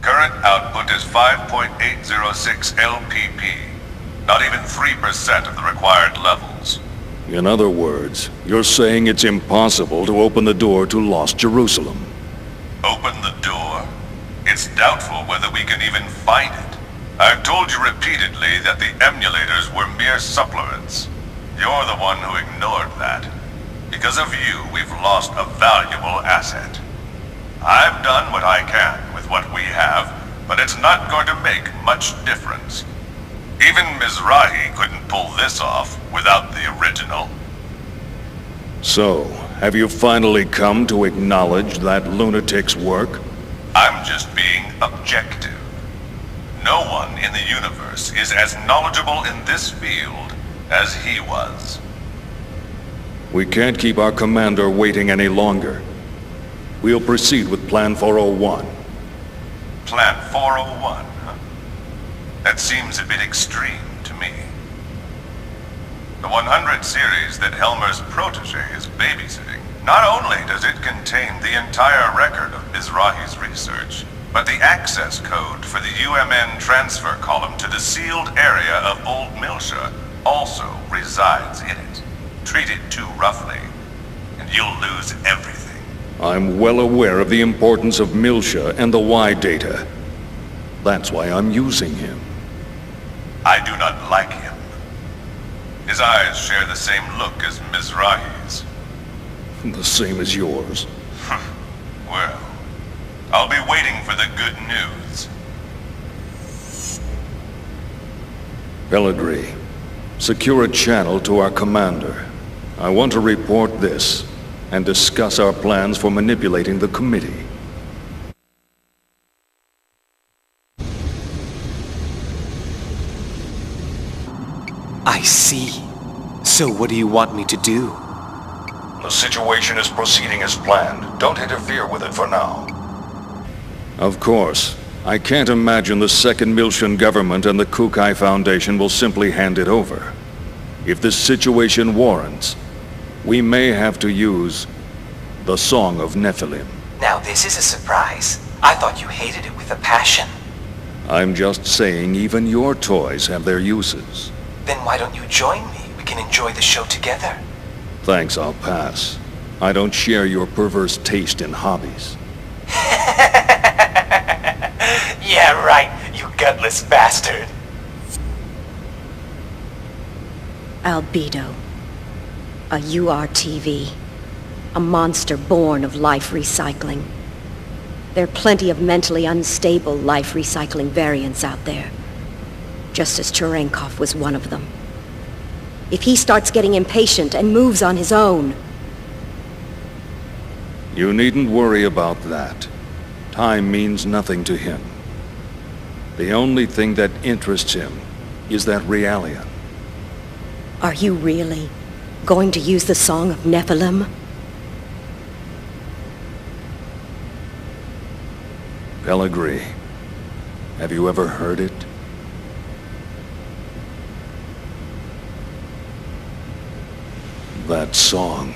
Current output is 5.806 LPP. Not even 3% of the required levels. In other words, you're saying it's impossible to open the door to Lost Jerusalem. Open the door? It's doubtful whether we can even find it. I've told you repeatedly that the emulators were mere supplements. You're the one who ignored that. Because of you, we've lost a valuable asset. I've done what I can with what we have, but it's not going to make much difference. Even Mizrahi couldn't pull this off without the original. So, have you finally come to acknowledge that lunatic's work? I'm just being objective. No one in the universe is as knowledgeable in this field as he was. We can't keep our commander waiting any longer. We'll proceed with Plan 401. Plan 401, huh? That seems a bit extreme to me. The 100 series that Helmer's protege is babysitting, not only does it contain the entire record of Mizrahi's research, but the access code for the UMN transfer column to the sealed area of Old Milsha also resides in it. Treat it too roughly, and you'll lose everything. I'm well aware of the importance of Milsha and the Y data. That's why I'm using him. I do not like him. His eyes share the same look as Mizrahi's. The same as yours. Well, I'll be waiting for the good news. Pellegrini, secure a channel to our commander. I want to report this and discuss our plans for manipulating the committee. I see. So what do you want me to do? The situation is proceeding as planned. Don't interfere with it for now. Of course. I can't imagine the Second Milshan government and the Kukai Foundation will simply hand it over. If this situation warrants, we may have to use the Song of Nephilim. Now this is a surprise. I thought you hated it with a passion. I'm just saying even your toys have their uses. Then why don't you join me? We can enjoy the show together. Thanks, I'll pass. I don't share your perverse taste in hobbies. Yeah, right, you gutless bastard. Albedo. A URTV. A monster born of life recycling. There are plenty of mentally unstable life recycling variants out there. Just as Cherenkov was one of them. If he starts getting impatient and moves on his own... You needn't worry about that. Time means nothing to him. The only thing that interests him is that Realian. Are you really going to use the Song of Nephilim? Pellegrini, have you ever heard it? That song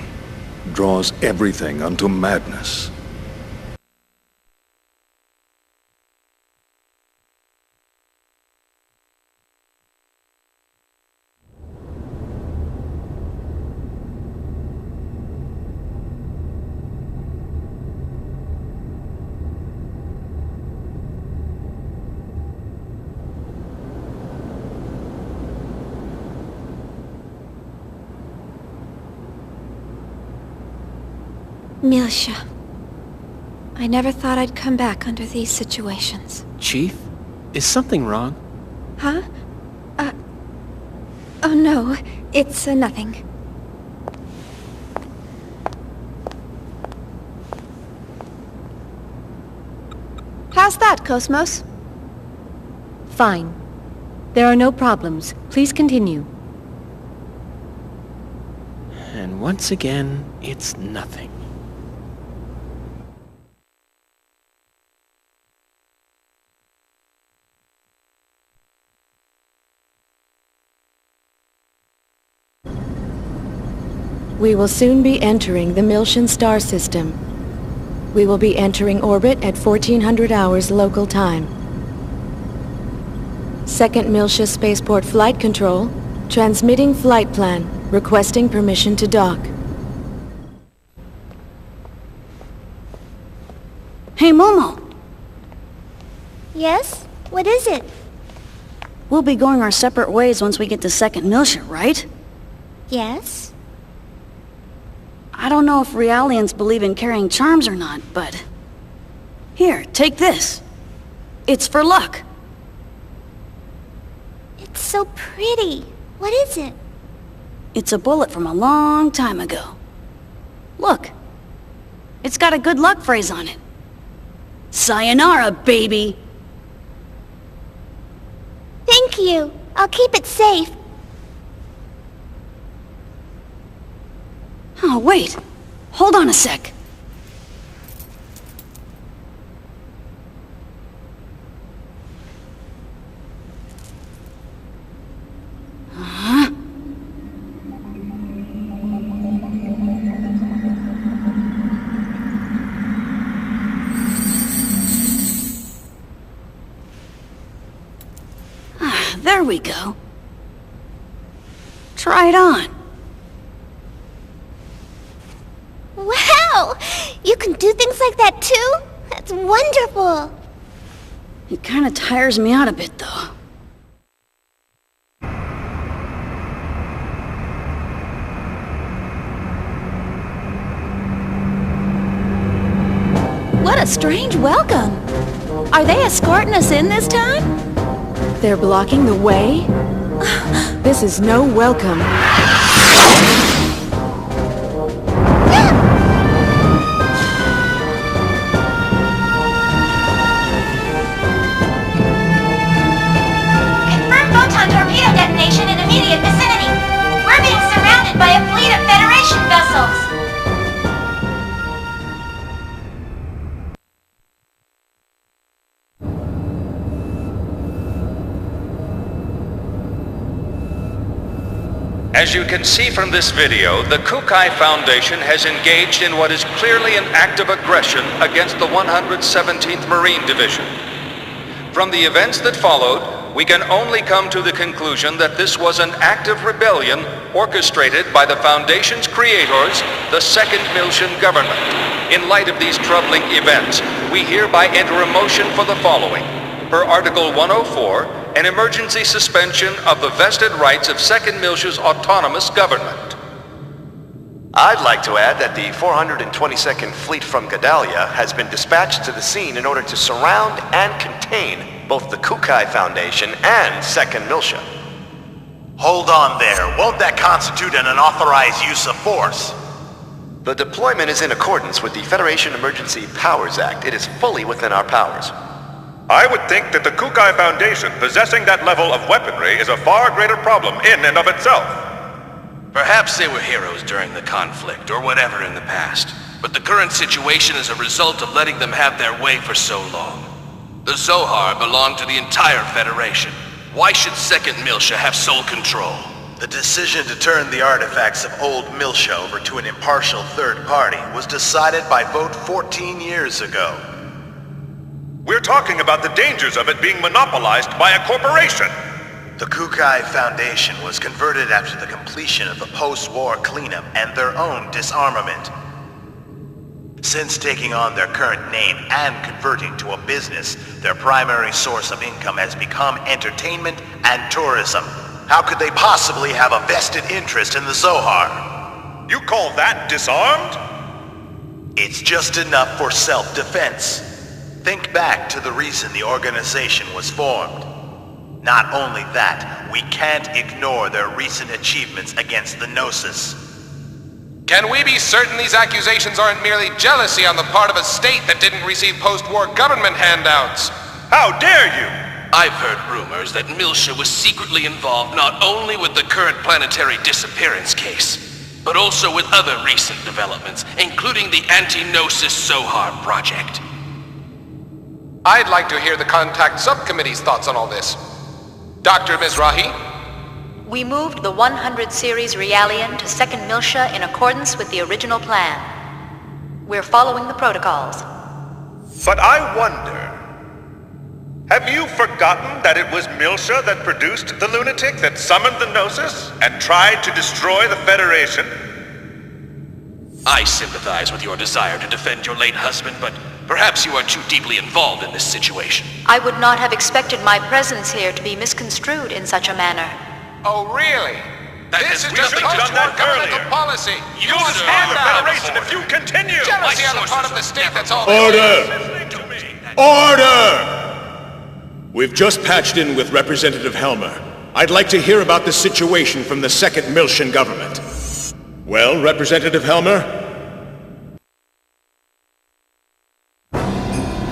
draws everything unto madness. Milsha. I never thought I'd come back under these situations. Chief? Is something wrong? Huh? Oh no, it's nothing. How's that, Cosmos? Fine. There are no problems. Please continue. And once again, it's nothing. We will soon be entering the Miltian star system. We will be entering orbit at 1400 hours local time. Second Miltia Spaceport Flight Control, transmitting flight plan, requesting permission to dock. Hey, Momo! Yes? What is it? We'll be going our separate ways once we get to Second Miltia, right? Yes? I don't know if Realians believe in carrying charms or not, but... Here, take this. It's for luck. It's so pretty. What is it? It's a bullet from a long time ago. Look. It's got a good luck phrase on it. Sayonara, baby! Thank you. I'll keep it safe. Oh, wait. Hold on a sec. Huh? Ah, there we go. Try it on. Wow! You can do things like that too? That's wonderful! It kinda tires me out a bit, though. What a strange welcome! Are they escorting us in this time? They're blocking the way? This is no welcome. Detonation in immediate vicinity. We're being surrounded by a fleet of Federation vessels. As you can see from this video, the Kukai Foundation has engaged in what is clearly an act of aggression against the 117th Marine Division. From the events that followed, we can only come to the conclusion that this was an act of rebellion orchestrated by the Foundation's creators, the Second Miltian government. In light of these troubling events, we hereby enter a motion for the following. Per Article 104, an emergency suspension of the vested rights of Second Miltia's autonomous government. I'd like to add that the 422nd Fleet from Gedalia has been dispatched to the scene in order to surround and contain both the Kukai Foundation and Second Miltia. Hold on there. Won't that constitute an unauthorized use of force? The deployment is in accordance with the Federation Emergency Powers Act. It is fully within our powers. I would think that the Kukai Foundation possessing that level of weaponry is a far greater problem in and of itself. Perhaps they were heroes during the conflict, or whatever in the past. But the current situation is a result of letting them have their way for so long. The Zohar belong to the entire Federation. Why should Second Miltia have sole control? The decision to turn the artifacts of old Miltia over to an impartial third party was decided by vote 14 years ago. We're talking about the dangers of it being monopolized by a corporation. The Kukai Foundation was converted after the completion of the post-war cleanup and their own disarmament. Since taking on their current name and converting to a business, their primary source of income has become entertainment and tourism. How could they possibly have a vested interest in the Zohar? You call that disarmed? It's just enough for self-defense. Think back to the reason the organization was formed. Not only that, we can't ignore their recent achievements against the Gnosis. Can we be certain these accusations aren't merely jealousy on the part of a state that didn't receive post-war government handouts? How dare you! I've heard rumors that Miltia was secretly involved not only with the current planetary disappearance case, but also with other recent developments, including the anti-Gnosis Zohar project. I'd like to hear the Contact Subcommittee's thoughts on all this. Dr. Mizrahi? We moved the 100 series Realian to 2nd Miltia in accordance with the original plan. We're following the protocols. But I wonder, have you forgotten that it was Miltia that produced the lunatic that summoned the Gnosis and tried to destroy the Federation? I sympathize with your desire to defend your late husband, but perhaps you are too deeply involved in this situation. I would not have expected my presence here to be misconstrued in such a manner. Oh, really? This is just should've done that governmental earlier. policy. You'll want destroy the handouts. Federation if you continue! Jealousy on the part of the state, that's all. Order! Listening to me. Order! We've just patched in with Representative Helmer. I'd like to hear about the situation from the 2nd Miltian government. Well, Representative Helmer?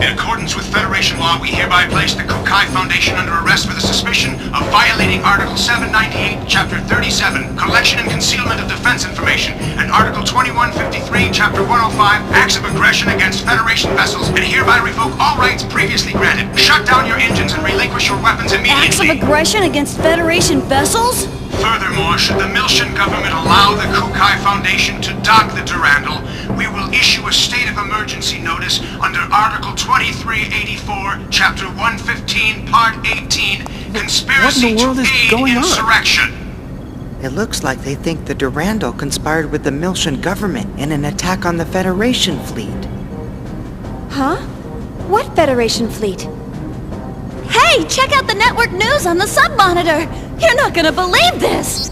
In accordance with Federation law, we hereby place the Kukai Foundation under arrest for the suspicion of violating Article 798, Chapter 37, Collection and Concealment of Defense Information, and Article 2153, Chapter 105, Acts of Aggression against Federation vessels, and hereby revoke all rights previously granted. Shut down your engines and relinquish your weapons immediately. Acts of aggression against Federation vessels? Furthermore, should the Miltian government allow the Kukai Foundation to dock the Durandal, we will issue a state of emergency notice under Article 2384, Chapter 115, Part 18, Conspiracy to Aid Insurrection. It looks like they think the Durandal conspired with the Miltian government in an attack on the Federation fleet. Huh? What Federation fleet? Hey, check out the network news on the sub-monitor! You're not gonna believe this!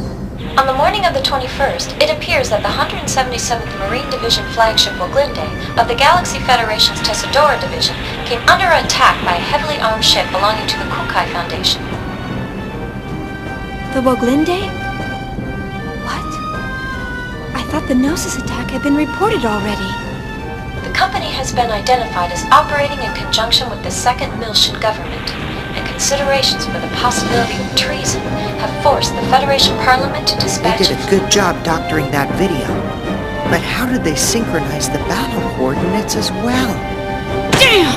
On the morning of the 21st, it appears that the 177th Marine Division flagship Woglinde of the Galaxy Federation's Tessadora Division came under attack by a heavily armed ship belonging to the Kukai Foundation. The Woglinde? What? I thought the Gnosis attack had been reported already. The company has been identified as operating in conjunction with the 2nd Miltian government, and considerations for the possibility of treason have forced the Federation Parliament to They dispatch... did a good job doctoring that video. But how did they synchronize the battle coordinates as well? Damn!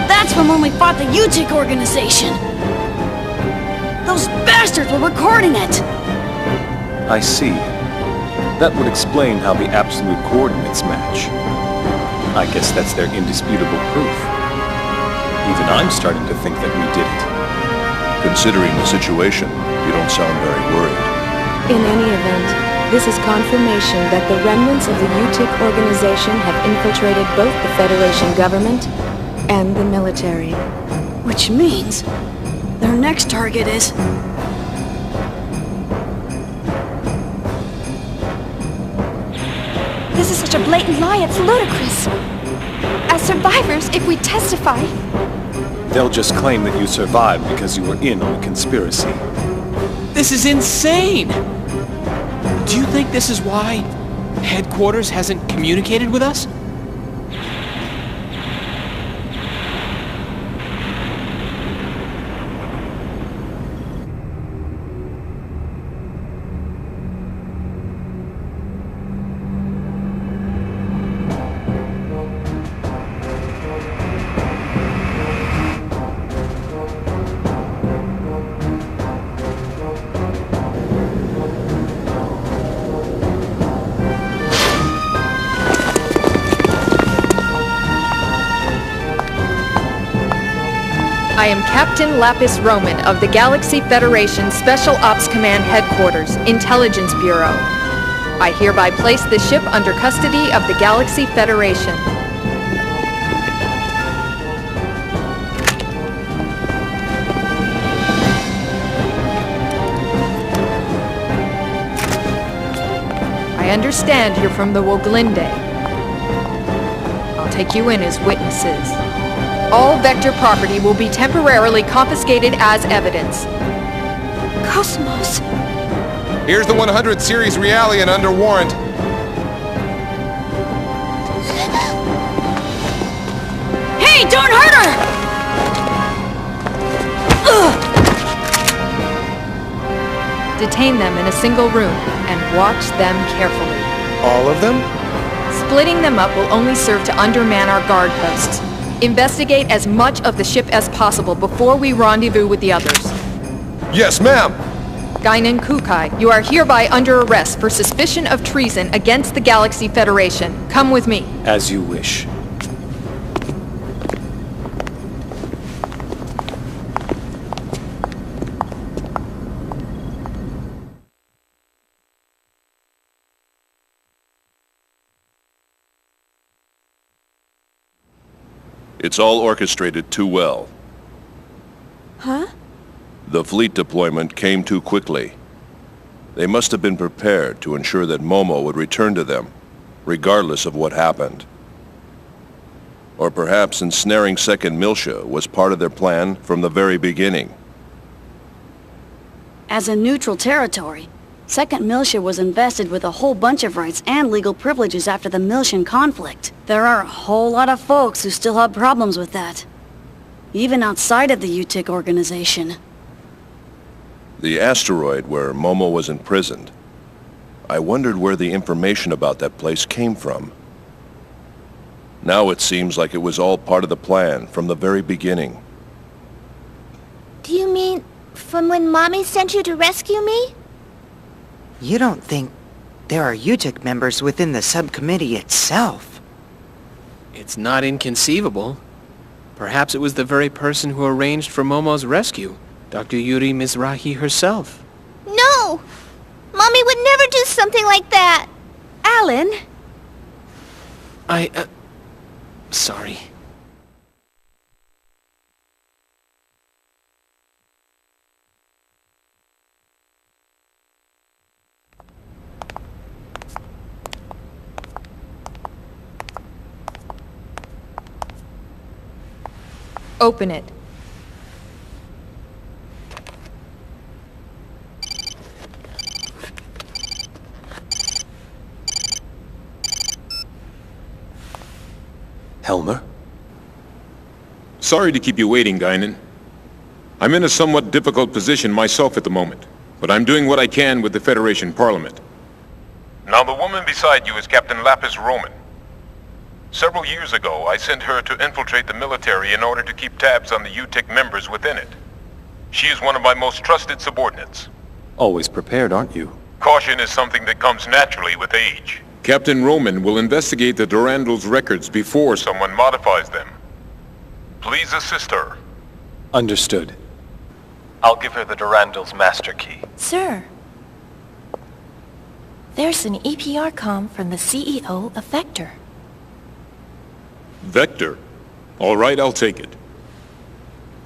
That's from when we fought the UTIC organization! Those bastards were recording it! I see. That would explain how the absolute coordinates match. I guess that's their indisputable proof. Even I'm starting to think that we did it. Considering the situation, you don't sound very worried. In any event, this is confirmation that the remnants of the UTIC organization have infiltrated both the Federation government and the military. Which means their next target is... This is such a blatant lie, it's ludicrous. As survivors, if we testify... They'll just claim that you survived because you were in on the conspiracy. This is insane! Do you think this is why headquarters hasn't communicated with us? I am Captain Lapis Roman of the Galaxy Federation Special Ops Command Headquarters, Intelligence Bureau. I hereby place the ship under custody of the Galaxy Federation. I understand you're from the Woglinde. I'll take you in as witnesses. All Vector property will be temporarily confiscated as evidence. Cosmos! Here's the 100 series Realian under warrant. Hey, don't hurt her! Detain them in a single room and watch them carefully. All of them? Splitting them up will only serve to underman our guard posts. Investigate as much of the ship as possible before we rendezvous with the others. Yes, ma'am! Guinan Kukai, you are hereby under arrest for suspicion of treason against the Galaxy Federation. Come with me. As you wish. It's all orchestrated too well. Huh? The fleet deployment came too quickly. They must have been prepared to ensure that Momo would return to them, regardless of what happened. Or perhaps ensnaring Second Miltia was part of their plan from the very beginning. As a neutral territory, Second Miltia was invested with a whole bunch of rights and legal privileges after the Miltian conflict. There are a whole lot of folks who still have problems with that. Even outside of the UTIC organization. The asteroid where Momo was imprisoned. I wondered where the information about that place came from. Now it seems like it was all part of the plan from the very beginning. Do you mean from when Mommy sent you to rescue me? You don't think there are UTIC members within the subcommittee itself? It's not inconceivable. Perhaps it was the very person who arranged for Momo's rescue, Dr. Yuri Mizrahi herself. No! Mommy would never do something like that! Alan? Sorry. Open it. Helmer? Sorry to keep you waiting, Guinan. I'm in a somewhat difficult position myself at the moment, but I'm doing what I can with the Federation Parliament. Now, the woman beside you is Captain Lapis Roman. Several years ago, I sent her to infiltrate the military in order to keep tabs on the UTIC members within it. She is one of my most trusted subordinates. Always prepared, aren't you? Caution is something that comes naturally with age. Captain Roman will investigate the Durandal's records before someone modifies them. Please assist her. Understood. I'll give her the Durandal's master key. Sir, there's an EPR comm from the CEO of Vector. Vector? All right, I'll take it.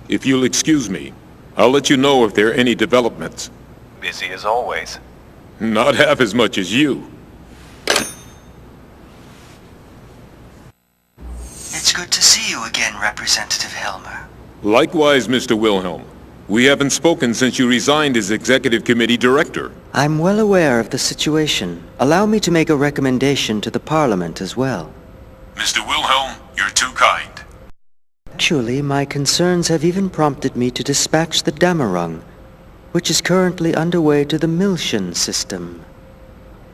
If you'll excuse me, I'll let you know if there are any developments. Busy as always. Not half as much as you. It's good to see you again, Representative Helmer. Likewise, Mr. Wilhelm. We haven't spoken since you resigned as Executive Committee Director. I'm well aware of the situation. Allow me to make a recommendation to the Parliament as well. Mr. Wilhelm, you're too kind. Actually, my concerns have even prompted me to dispatch the Damarung, which is currently underway to the Miltian system.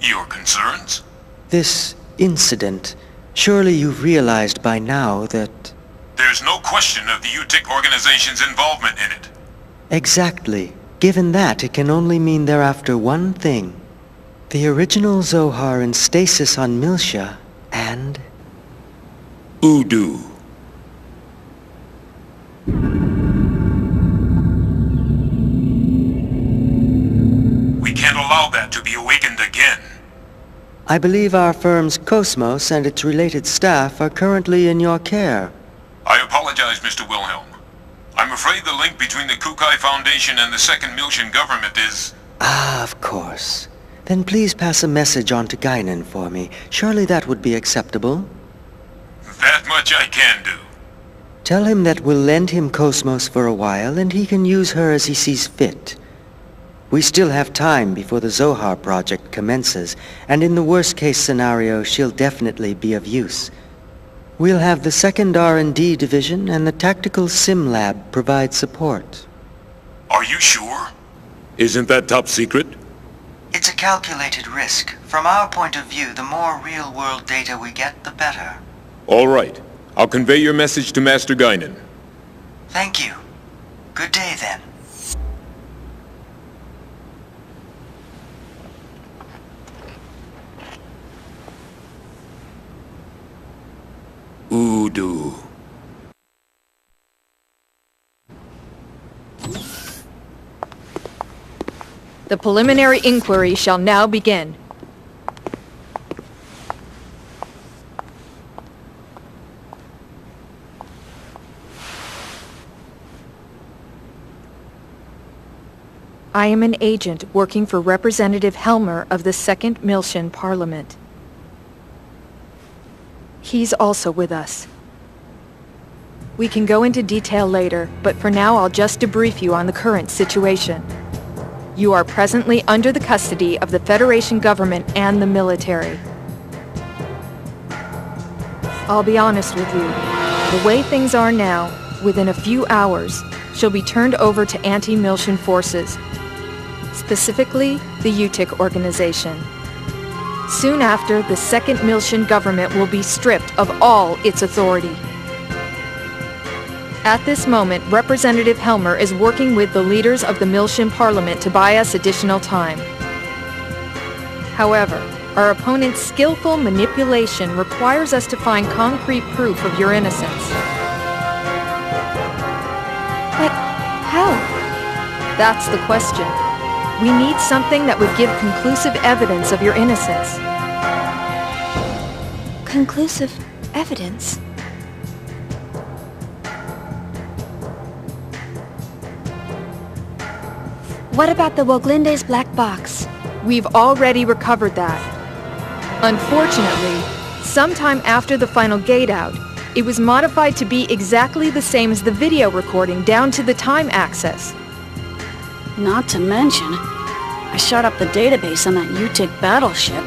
Your concerns? This incident, surely you've realized by now that... There's no question of the UTIC organization's involvement in it. Exactly. Given that, it can only mean they're after one thing. The original Zohar in stasis on Miltia, and... Udu. We can't allow that to be awakened again. I believe our firm's Cosmos and its related staff are currently in your care. I apologize, Mr. Wilhelm. I'm afraid the link between the Kukai Foundation and the Second Miltian government is... Ah, of course. Then please pass a message on to Guinan for me. Surely that would be acceptable. That much I can do. Tell him that we'll lend him Cosmos for a while and he can use her as he sees fit. We still have time before the Zohar project commences, and in the worst-case scenario, she'll definitely be of use. We'll have the 2nd R&D Division and the Tactical Sim Lab provide support. Are you sure? Isn't that top secret? It's a calculated risk. From our point of view, the more real-world data we get, the better. All right. I'll convey your message to Master Guinan. Thank you. Good day, then. Udu. The preliminary inquiry shall now begin. I am an agent working for Representative Helmer of the 2nd Miltian Parliament. He's also with us. We can go into detail later, but for now I'll just debrief you on the current situation. You are presently under the custody of the Federation government and the military. I'll be honest with you. The way things are now, within a few hours, she'll be turned over to anti-Miltian forces, specifically the UTIC organization. Soon after, the 2nd Miltian government will be stripped of all its authority. At this moment, Representative Helmer is working with the leaders of the Miltian Parliament to buy us additional time. However, our opponent's skillful manipulation requires us to find concrete proof of your innocence. But how? That's the question. We need something that would give conclusive evidence of your innocence. Conclusive evidence? What about the Woglinde's black box? We've already recovered that. Unfortunately, sometime after the final gate out, it was modified to be exactly the same as the video recording down to the time access. Not to mention, I shot up the database on that UTIC battleship.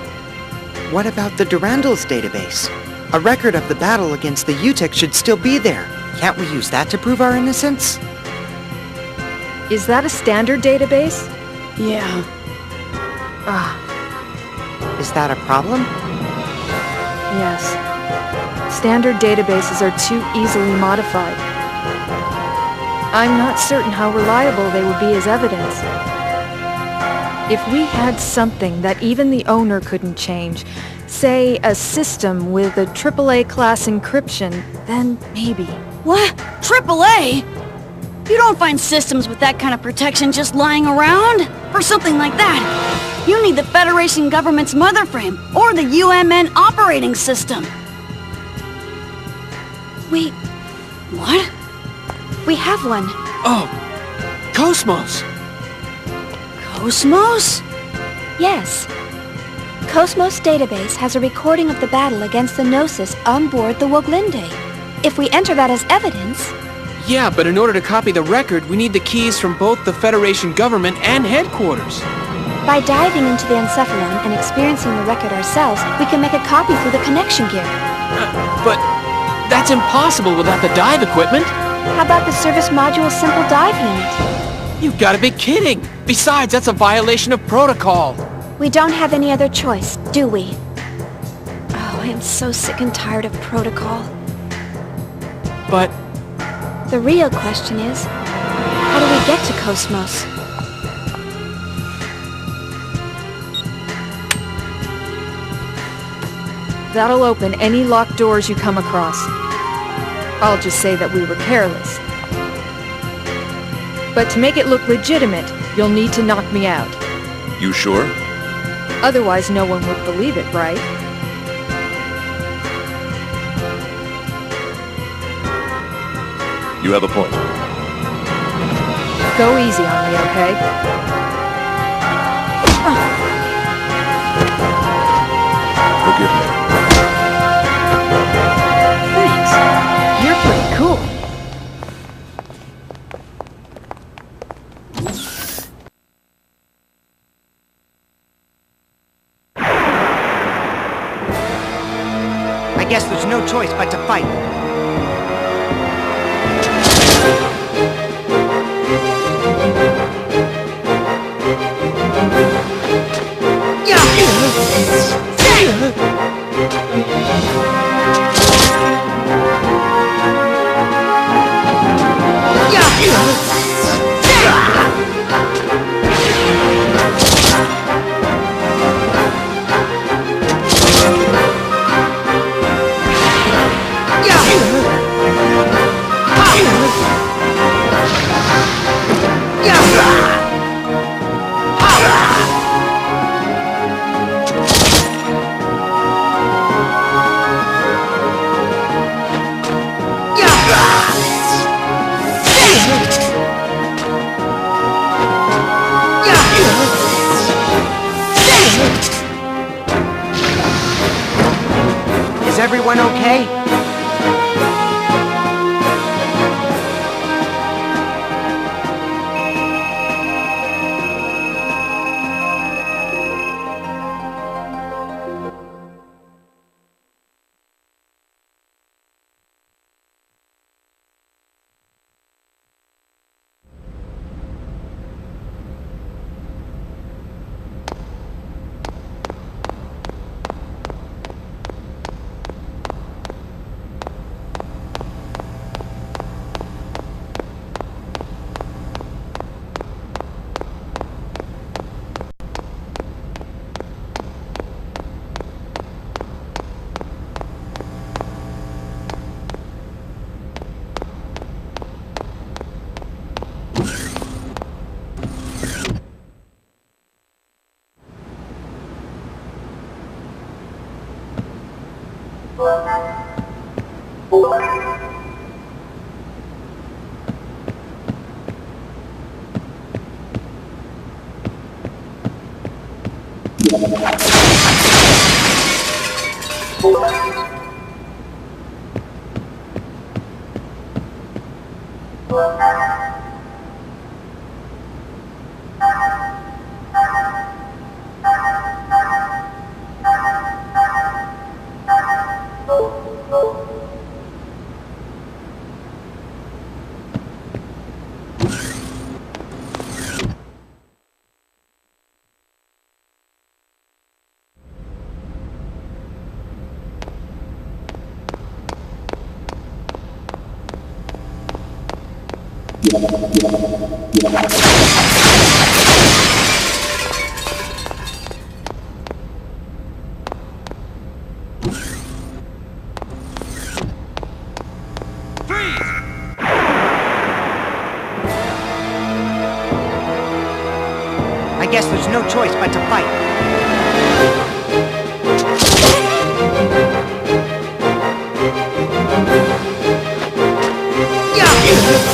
What about the Durandal's database? A record of the battle against the UTIC should still be there. Can't we use that to prove our innocence? Is that a standard database? Yeah. Is that a problem? Yes. Standard databases are too easily modified. I'm not certain how reliable they would be as evidence. If we had something that even the owner couldn't change, say a system with a AAA class encryption, then maybe. What? AAA? You don't find systems with that kind of protection just lying around? For something like that, you need the Federation government's mother frame, or the UMN operating system. What? We have one. Oh, Cosmos! Cosmos? Yes. Cosmos database has a recording of the battle against the Gnosis on board the Woglinde. If we enter that as evidence... Yeah, but in order to copy the record, we need the keys from both the Federation government and headquarters. By diving into the Encephalon and experiencing the record ourselves, we can make a copy through the connection gear. But that's impossible without the dive equipment. How about the service module simple dive unit? You've got to be kidding! Besides, that's a violation of protocol. We don't have any other choice, do we? Oh, I am so sick and tired of protocol. But... the real question is, how do we get to Cosmos? That'll open any locked doors you come across. I'll just say that we were careless. But to make it look legitimate, you'll need to knock me out. You sure? Otherwise, no one would believe it, right? You have a point. Go easy on me, okay? Forgive me. Thanks. guess there's no choice but to fight. Is everyone okay? I guess there's no choice but to fight. Yeah!